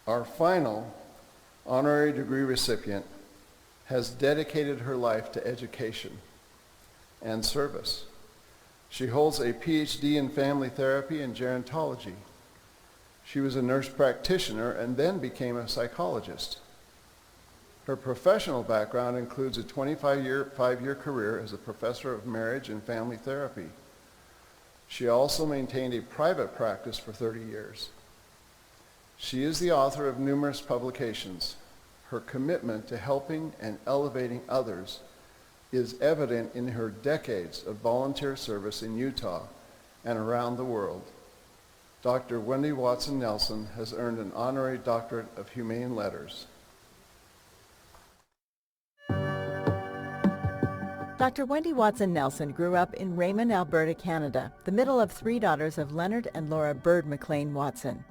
Our final honorary degree recipient has dedicated her life to education and service. She holds a PhD in family therapy and gerontology. She was a nurse practitioner and then became a psychologist. Her professional background includes a 25-year career as a professor of marriage and family therapy. She also maintained a private practice for 30 years. She is the author of numerous publications. Her commitment to helping and elevating others is evident in her decades of volunteer service in Utah and around the world. Dr. Wendy Watson Nelson has earned an honorary doctorate of humane letters. Dr. Wendy Watson Nelson grew up in Raymond, Alberta, Canada, the middle of three daughters of Leonard and Laura Bird McLean Watson.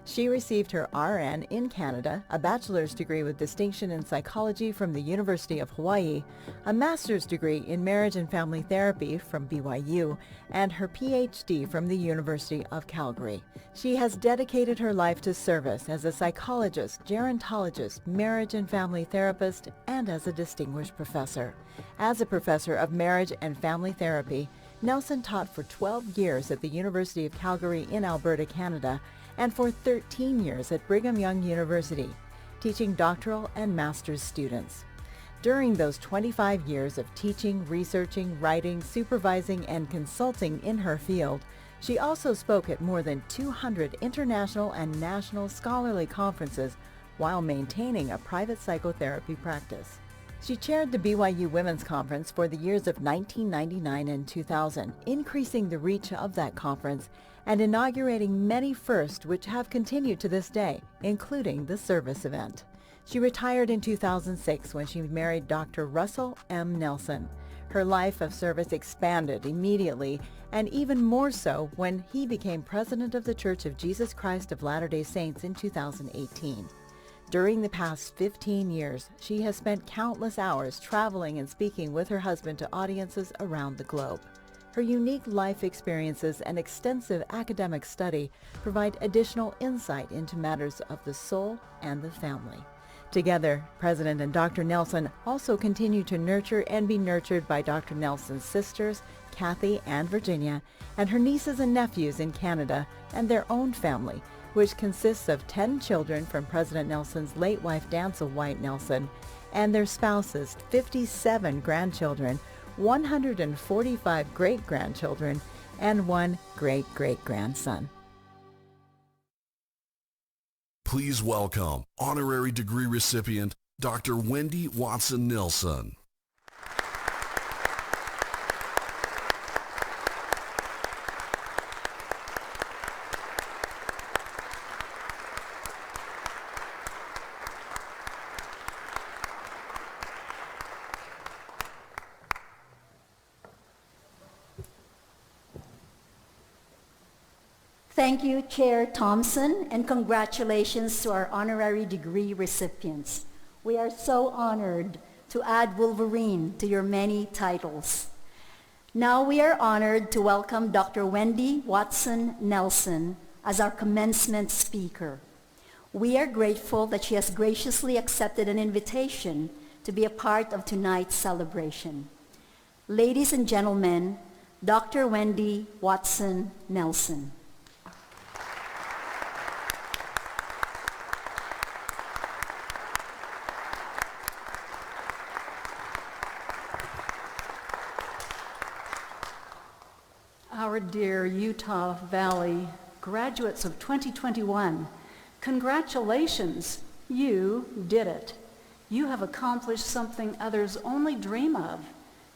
She received her RN in Canada, a bachelor's degree with distinction in psychology from the University of Hawaii, a master's degree in marriage and family therapy from BYU, and her PhD from the University of Calgary. She has dedicated her life to service as a psychologist, gerontologist, marriage and family therapist, and as a distinguished professor. As a professor of marriage and family therapy, Nelson taught for 12 years at the University of Calgary in Alberta, Canada, and for 13 years at Brigham Young University, teaching doctoral and master's students. During those 25 years of teaching, researching, writing, supervising, and consulting in her field, she also spoke at more than 200 international and national scholarly conferences while maintaining a private psychotherapy practice. She chaired the BYU Women's Conference for the years of 1999 and 2000, increasing the reach of that conference and inaugurating many firsts which have continued to this day, including the service event. She retired in 2006 when she married Dr. Russell M. Nelson. Her life of service expanded immediately, and even more so when he became president of the Church of Jesus Christ of Latter-day Saints in 2018. During the past 15 years, she has spent countless hours traveling and speaking with her husband to audiences around the globe. Her unique life experiences and extensive academic study provide additional insight into matters of the soul and the family. Together, President and Dr. Nelson also continue to nurture and be nurtured by Dr. Nelson's sisters, Kathy and Virginia, and her nieces and nephews in Canada, and their own family, which consists of 10 children from President Nelson's late wife, Dancel White Nelson, and their spouses, 57 grandchildren, 145 great-grandchildren, and one great-great-grandson. Please welcome honorary degree recipient Dr. Wendy Watson Nelson. Thank you, Chair Thompson, and congratulations to our honorary degree recipients. We are so honored to add Wolverine to your many titles. Now we are honored to welcome Dr. Wendy Watson Nelson as our commencement speaker. We are grateful that she has graciously accepted an invitation to be a part of tonight's celebration. Ladies and gentlemen, Dr. Wendy Watson Nelson. Our dear Utah Valley graduates of 2021, congratulations, you did it. You have accomplished something others only dream of,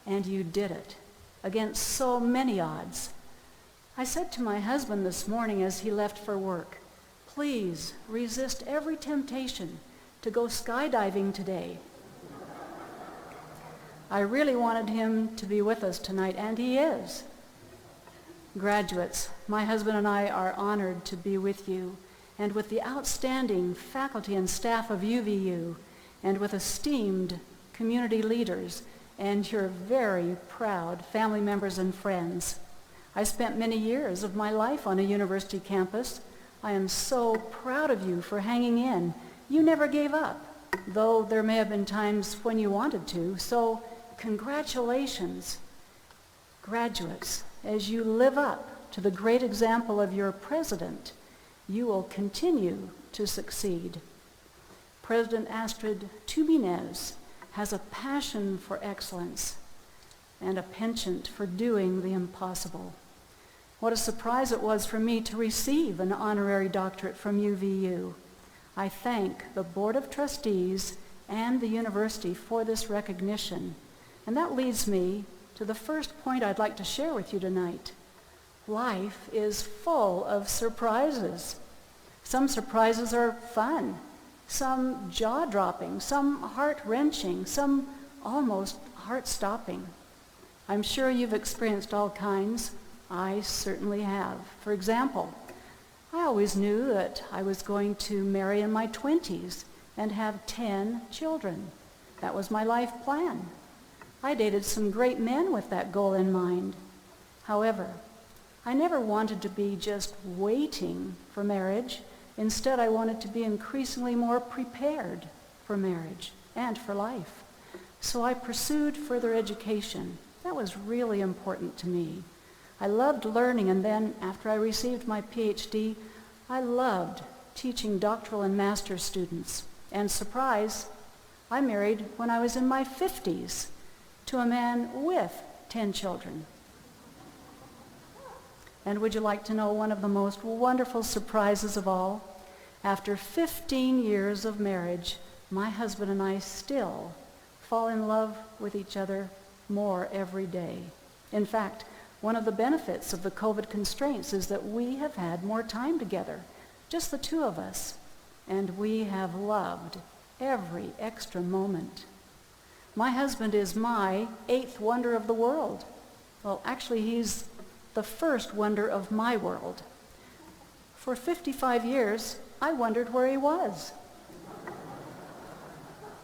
and you did it, against so many odds. I said to my husband this morning as he left for work, please resist every temptation to go skydiving today. I really wanted him to be with us tonight, and he is. Graduates, my husband and I are honored to be with you and with the outstanding faculty and staff of UVU and with esteemed community leaders and your very proud family members and friends. I spent many years of my life on a university campus. I am so proud of you for hanging in. You never gave up, though there may have been times when you wanted to. So congratulations, graduates, as you live up to the great example of your president. You will continue to succeed. President Astrid Tubinez has a passion for excellence and a penchant for doing the impossible. What a surprise it was for me to receive an honorary doctorate from UVU. I thank the Board of Trustees and the university for this recognition. And that leads me to the first point I'd like to share with you tonight. Life is full of surprises. Some surprises are fun, some jaw-dropping, some heart-wrenching, some almost heart-stopping. I'm sure you've experienced all kinds. I certainly have. For example, I always knew that I was going to marry in my 20s and have 10 children. That was my life plan. I dated some great men with that goal in mind. However, I never wanted to be just waiting for marriage. Instead, I wanted to be increasingly more prepared for marriage and for life. So I pursued further education. That was really important to me. I loved learning, and then after I received my PhD, I loved teaching doctoral and master's students. And surprise, I married when I was in my 50s to a man with 10 children. And would you like to know one of the most wonderful surprises of all? After 15 years of marriage, my husband and I still fall in love with each other more every day. In fact, one of the benefits of the COVID constraints is that we have had more time together, just the two of us, and we have loved every extra moment. My husband is my 8th wonder of the world. Well, actually, he's the first wonder of my world. For 55 years, I wondered where he was.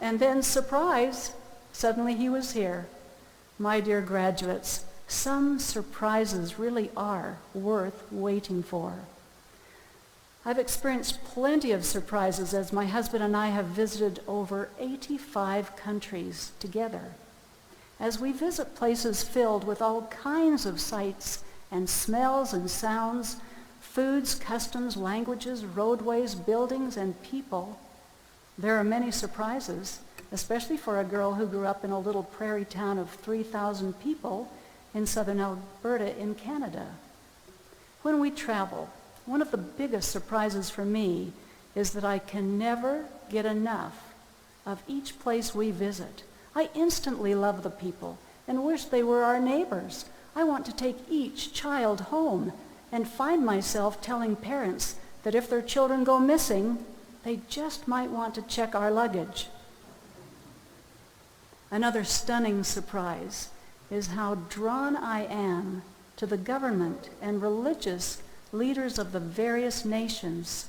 And then, surprise, suddenly he was here. My dear graduates, some surprises really are worth waiting for. I've experienced plenty of surprises as my husband and I have visited over 85 countries together. As we visit places filled with all kinds of sights and smells and sounds, foods, customs, languages, roadways, buildings, and people, there are many surprises, especially for a girl who grew up in a little prairie town of 3,000 people in southern Alberta in Canada. When we travel, one of the biggest surprises for me is that I can never get enough of each place we visit. I instantly love the people and wish they were our neighbors. I want to take each child home and find myself telling parents that if their children go missing, they just might want to check our luggage. Another stunning surprise is how drawn I am to the government and religious leaders of the various nations.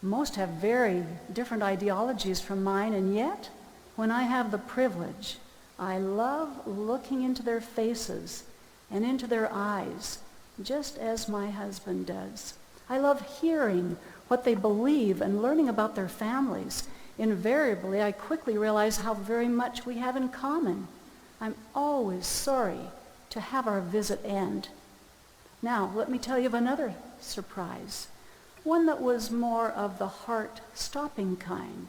Most have very different ideologies from mine, and yet, when I have the privilege, I love looking into their faces and into their eyes, just as my husband does. I love hearing what they believe and learning about their families. Invariably, I quickly realize how very much we have in common. I'm always sorry to have our visit end. Now, let me tell you of another surprise, one that was more of the heart-stopping kind.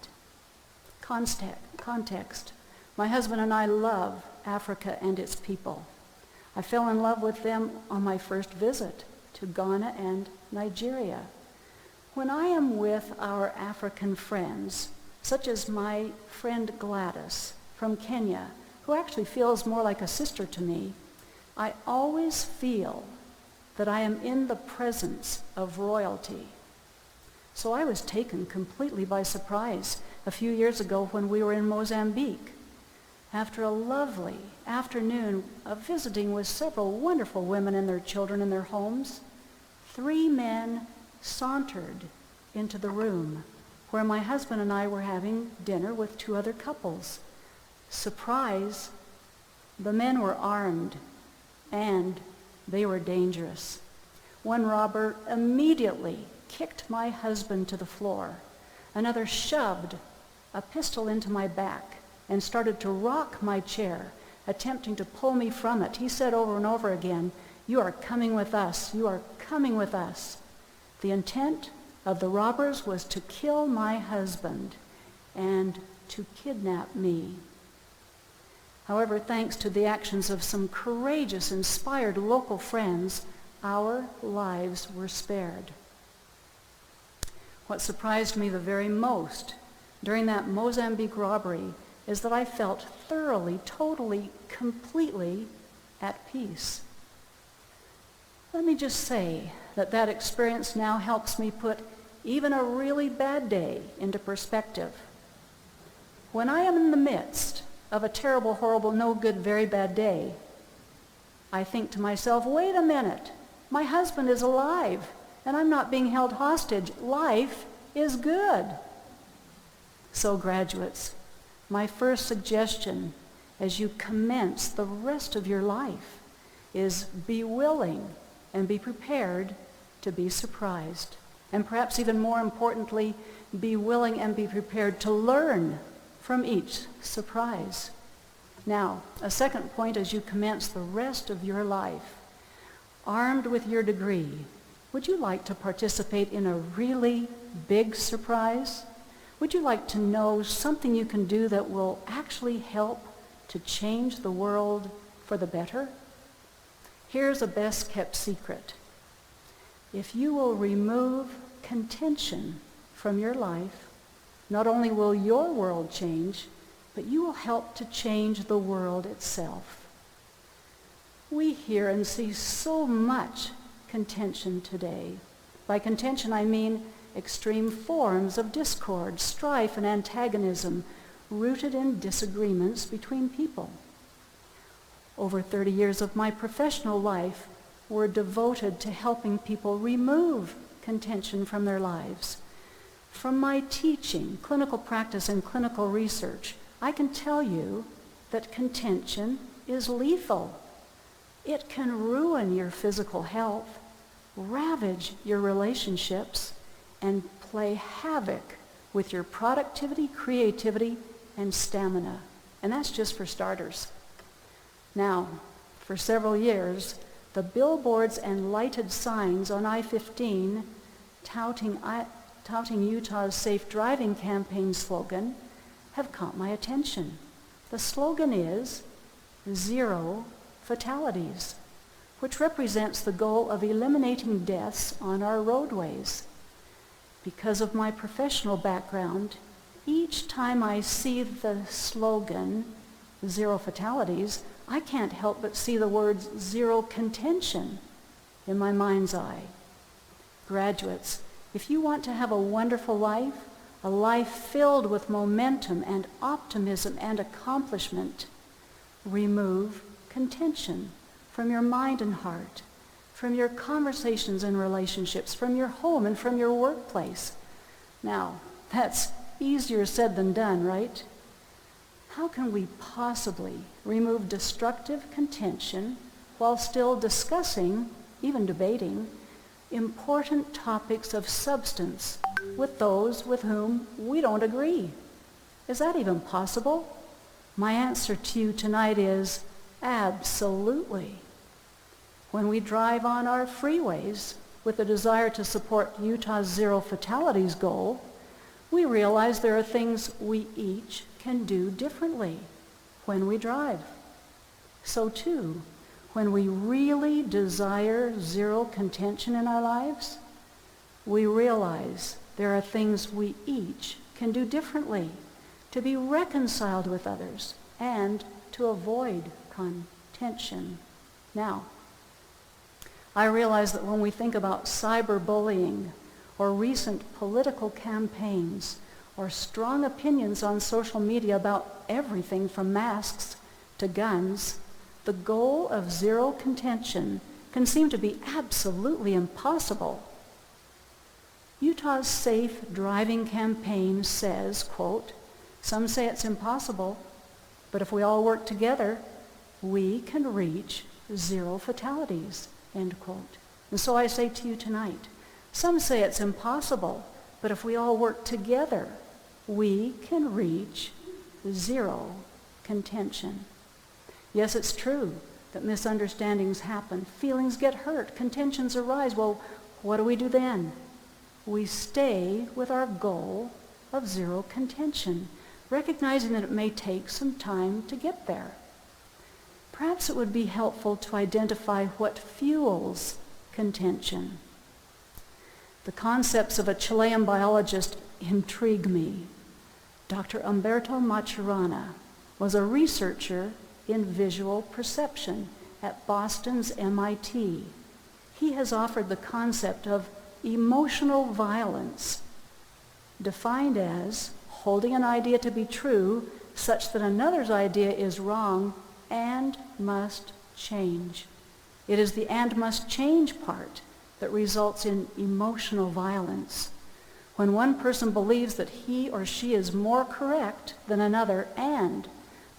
Context. My husband and I love Africa and its people. I fell in love with them on my first visit to Ghana and Nigeria. When I am with our African friends, such as my friend Gladys from Kenya, who actually feels more like a sister to me, I always feel that I am in the presence of royalty. So I was taken completely by surprise a few years ago when we were in Mozambique. After a lovely afternoon of visiting with several wonderful women and their children in their homes, 3 men sauntered into the room where my husband and I were having dinner with 2 other couples. Surprise, the men were armed and they were dangerous. One robber immediately kicked my husband to the floor. Another shoved a pistol into my back and started to rock my chair, attempting to pull me from it. He said over and over again, "You are coming with us. You are coming with us." The intent of the robbers was to kill my husband and to kidnap me. However, thanks to the actions of some courageous, inspired local friends, our lives were spared. What surprised me the very most during that Mozambique robbery is that I felt thoroughly, totally, completely at peace. Let me just say that experience now helps me put even a really bad day into perspective. When I am in the midst of a terrible, horrible, no good, very bad day, I think to myself, wait a minute, my husband is alive and I'm not being held hostage. Life is good. So graduates, my first suggestion as you commence the rest of your life is be willing and be prepared to be surprised. And perhaps even more importantly, be willing and be prepared to learn from each surprise. Now, a second point as you commence the rest of your life, armed with your degree, would you like to participate in a really big surprise? Would you like to know something you can do that will actually help to change the world for the better? Here's a best-kept secret. If you will remove contention from your life, not only will your world change, but you will help to change the world itself. We hear and see so much contention today. By contention, I mean extreme forms of discord, strife, and antagonism rooted in disagreements between people. Over 30 years of my professional life were devoted to helping people remove contention from their lives. From my teaching, clinical practice, and clinical research, I can tell you that contention is lethal. It can ruin your physical health, ravage your relationships, and play havoc with your productivity, creativity, and stamina. And that's just for starters. Now, for several years, the billboards and lighted signs on I-15 touting Utah's Safe Driving Campaign slogan have caught my attention. The slogan is "Zero Fatalities," which represents the goal of eliminating deaths on our roadways. Because of my professional background, each time I see the slogan, "Zero Fatalities," I can't help but see the words "zero contention" in my mind's eye. Graduates, if you want to have a wonderful life, a life filled with momentum and optimism and accomplishment, remove contention from your mind and heart, from your conversations and relationships, from your home and from your workplace. Now, that's easier said than done, right? How can we possibly remove destructive contention while still discussing, even debating, important topics of substance with those with whom we don't agree? Is that even possible? My answer to you tonight is absolutely. When we drive on our freeways with a desire to support Utah's Zero Fatalities goal, we realize there are things we each can do differently when we drive. So too, when we really desire zero contention in our lives, we realize there are things we each can do differently to be reconciled with others and to avoid contention. Now, I realize that when we think about cyberbullying or recent political campaigns or strong opinions on social media about everything from masks to guns, the goal of zero contention can seem to be absolutely impossible. Utah's Safe Driving Campaign says, quote, "Some say it's impossible, but if we all work together, we can reach zero fatalities," end quote. And so I say to you tonight, Some say it's impossible, but if we all work together, we can reach zero contention. Yes, it's true that misunderstandings happen, feelings get hurt, contentions arise. Well, what do we do then? We stay with our goal of zero contention, recognizing that it may take some time to get there. Perhaps it would be helpful to identify what fuels contention. The concepts of a Chilean biologist intrigue me. Dr. Humberto Maturana was a researcher in visual perception at Boston's MIT. He has offered the concept of emotional violence, defined as holding an idea to be true such that another's idea is wrong and must change. It is the and must change part that results in emotional violence. When one person believes that he or she is more correct than another and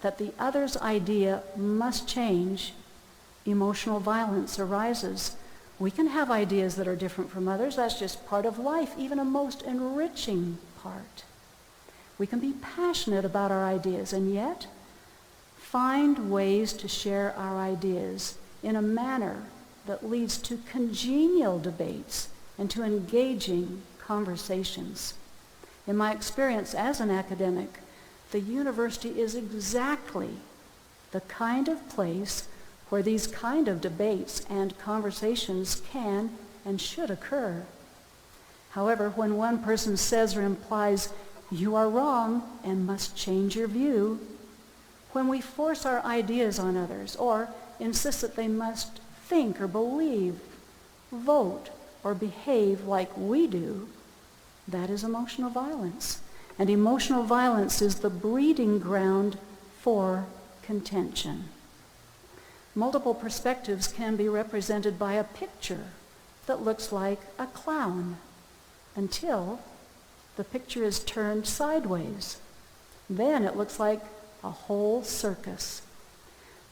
that the other's idea must change, emotional violence arises. We can have ideas that are different from others. That's just part of life, even a most enriching part. We can be passionate about our ideas and yet find ways to share our ideas in a manner that leads to congenial debates and to engaging conversations. In my experience as an academic, the university is exactly the kind of place where these kind of debates and conversations can and should occur. However, when one person says or implies, "You are wrong and must change your view," when we force our ideas on others or insist that they must think or believe, vote, or behave like we do, that is emotional violence. And emotional violence is the breeding ground for contention. Multiple perspectives can be represented by a picture that looks like a clown until the picture is turned sideways. Then it looks like a whole circus.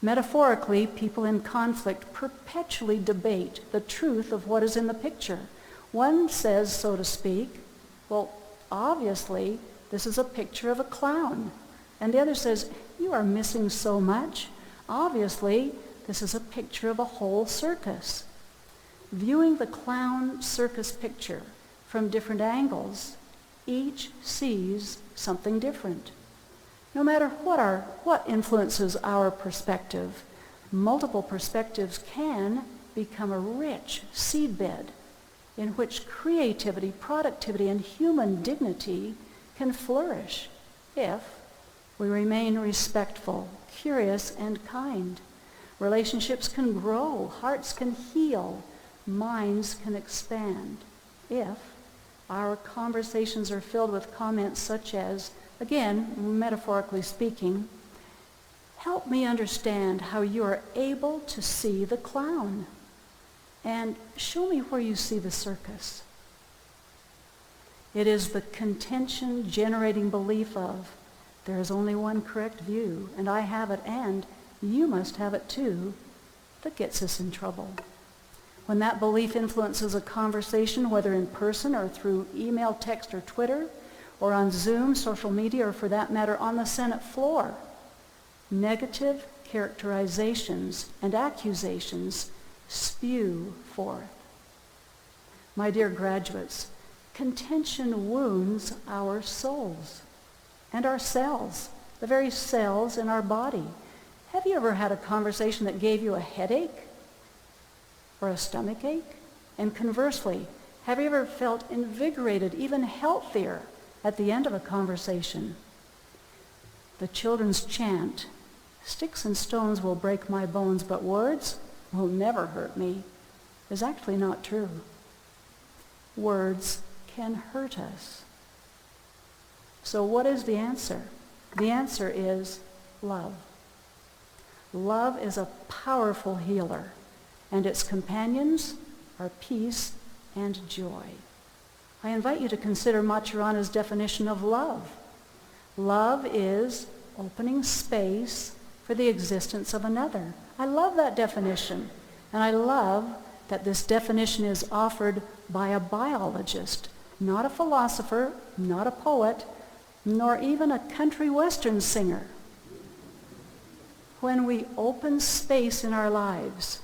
Metaphorically, people in conflict perpetually debate the truth of what is in the picture. One says, so to speak, well, obviously, this is a picture of a clown. And the other says, you are missing so much. Obviously, this is a picture of a whole circus. Viewing the clown circus picture from different angles, each sees something different. No matter what influences our perspective, multiple perspectives can become a rich seedbed in which creativity, productivity, and human dignity can flourish if we remain respectful, curious, and kind. Relationships can grow, hearts can heal, minds can expand if our conversations are filled with comments such as, again, metaphorically speaking, help me understand how you are able to see the clown, and show me where you see the circus. It is the contention-generating belief of, there is only one correct view, and I have it, and you must have it too, that gets us in trouble. When that belief influences a conversation, whether in person or through email, text, or Twitter, or on Zoom, social media, or for that matter, on the Senate floor, negative characterizations and accusations spew forth. My dear graduates, contention wounds our souls and our cells, the very cells in our body. Have you ever had a conversation that gave you a headache or a stomach ache? And conversely, have you ever felt invigorated, even healthier at the end of a conversation? The children's chant, "Sticks and stones will break my bones, but words will never hurt me," is actually not true. Words can hurt us. So what is the answer? The answer is love. Love is a powerful healer, and its companions are peace and joy. I invite you to consider Maturana's definition of love. Love is opening space for the existence of another. I love that definition, and I love that this definition is offered by a biologist, not a philosopher, not a poet, nor even a country western singer. When we open space in our lives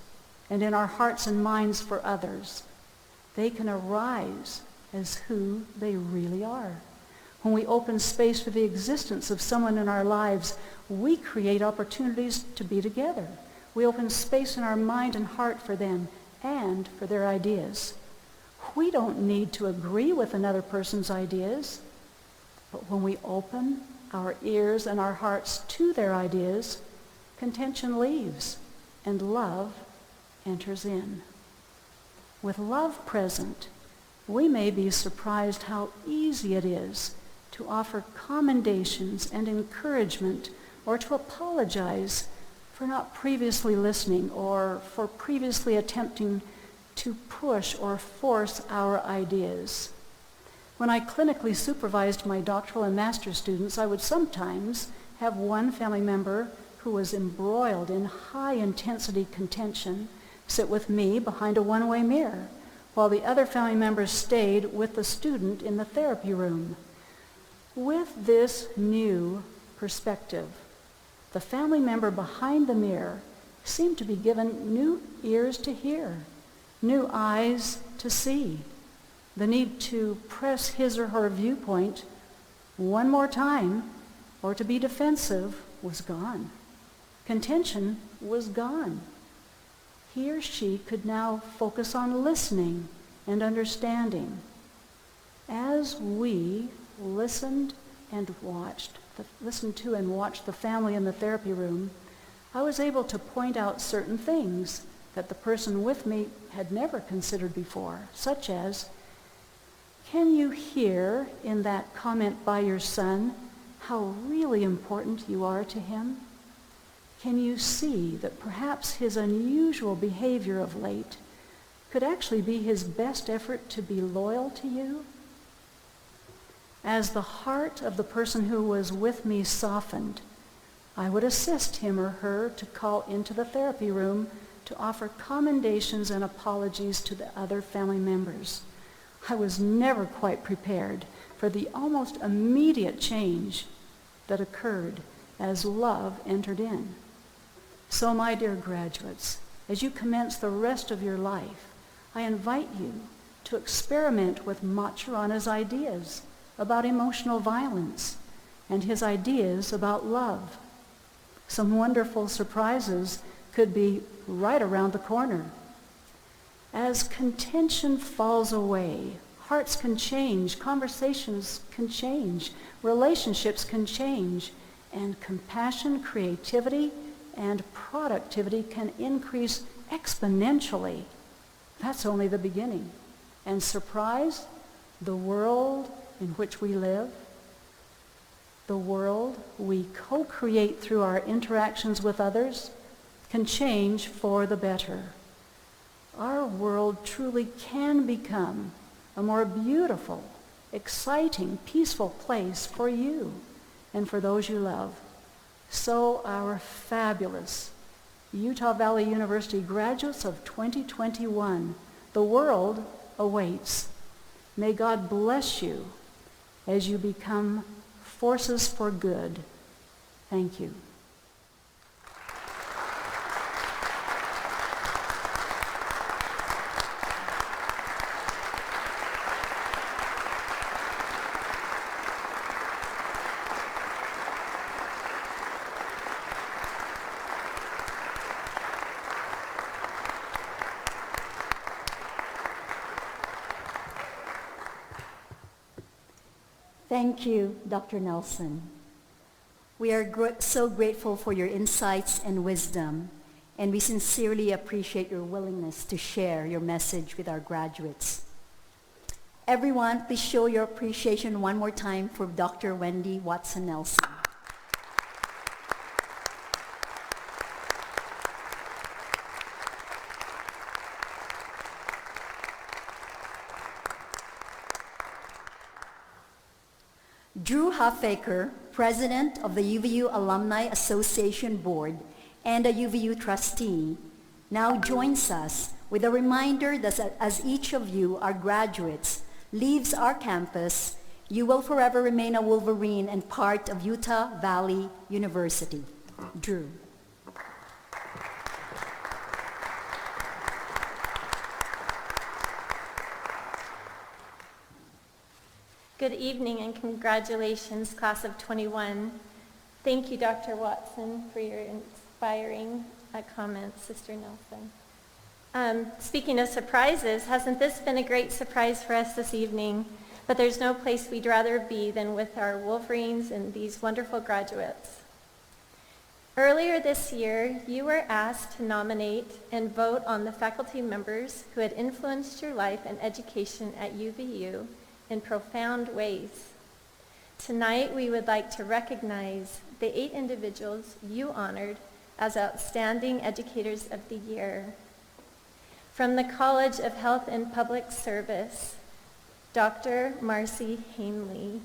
and in our hearts and minds for others, they can arise as who they really are. When we open space for the existence of someone in our lives, we create opportunities to be together. We open space in our mind and heart for them and for their ideas. We don't need to agree with another person's ideas, but when we open our ears and our hearts to their ideas, contention leaves and love enters in. With love present, we may be surprised how easy it is to offer commendations and encouragement, or to apologize for not previously listening or for previously attempting to push or force our ideas. When I clinically supervised my doctoral and master's students, I would sometimes have one family member who was embroiled in high-intensity contention sit with me behind a one-way mirror, while the other family members stayed with the student in the therapy room. With this new perspective, the family member behind the mirror seemed to be given new ears to hear, new eyes to see. The need to press his or her viewpoint one more time or to be defensive was gone. Contention was gone. He or she could now focus on listening and understanding. As we listened to and watched the family in the therapy room, I was able to point out certain things that the person with me had never considered before, such as, can you hear in that comment by your son how really important you are to him? Can you see that perhaps his unusual behavior of late could actually be his best effort to be loyal to you? As the heart of the person who was with me softened, I would assist him or her to call into the therapy room to offer commendations and apologies to the other family members. I was never quite prepared for the almost immediate change that occurred as love entered in. So, my dear graduates, as you commence the rest of your life, I invite you to experiment with Maturana's ideas about emotional violence and his ideas about love. Some wonderful surprises could be right around the corner. As contention falls away, hearts can change, conversations can change, relationships can change, and compassion, creativity, and productivity can increase exponentially. That's only the beginning. And surprise, the world in which we live, the world we co-create through our interactions with others, can change for the better. Our world truly can become a more beautiful, exciting, peaceful place for you and for those you love. So our fabulous Utah Valley University graduates of 2021, the world awaits. May God bless you as you become forces for good. Thank you. Thank you, Dr. Nelson. We are so grateful for your insights and wisdom, and we sincerely appreciate your willingness to share your message with our graduates. Everyone, please show your appreciation one more time for Dr. Wendy Watson Nelson. Drew Huffaker, President of the UVU Alumni Association Board and a UVU trustee, now joins us with a reminder that as each of you, our graduates, leaves our campus, you will forever remain a Wolverine and part of Utah Valley University. Drew. Good evening and congratulations, class of 21. Thank you, Dr. Watson, for your inspiring comments, Sister Nelson. Speaking of surprises, hasn't this been a great surprise for us this evening? But there's no place we'd rather be than with our Wolverines and these wonderful graduates. Earlier this year, you were asked to nominate and vote on the faculty members who had influenced your life and education at UVU in profound ways. Tonight, we would like to recognize the 8 individuals you honored as Outstanding Educators of the Year. From the College of Health and Public Service, Dr. Marcy Hanley.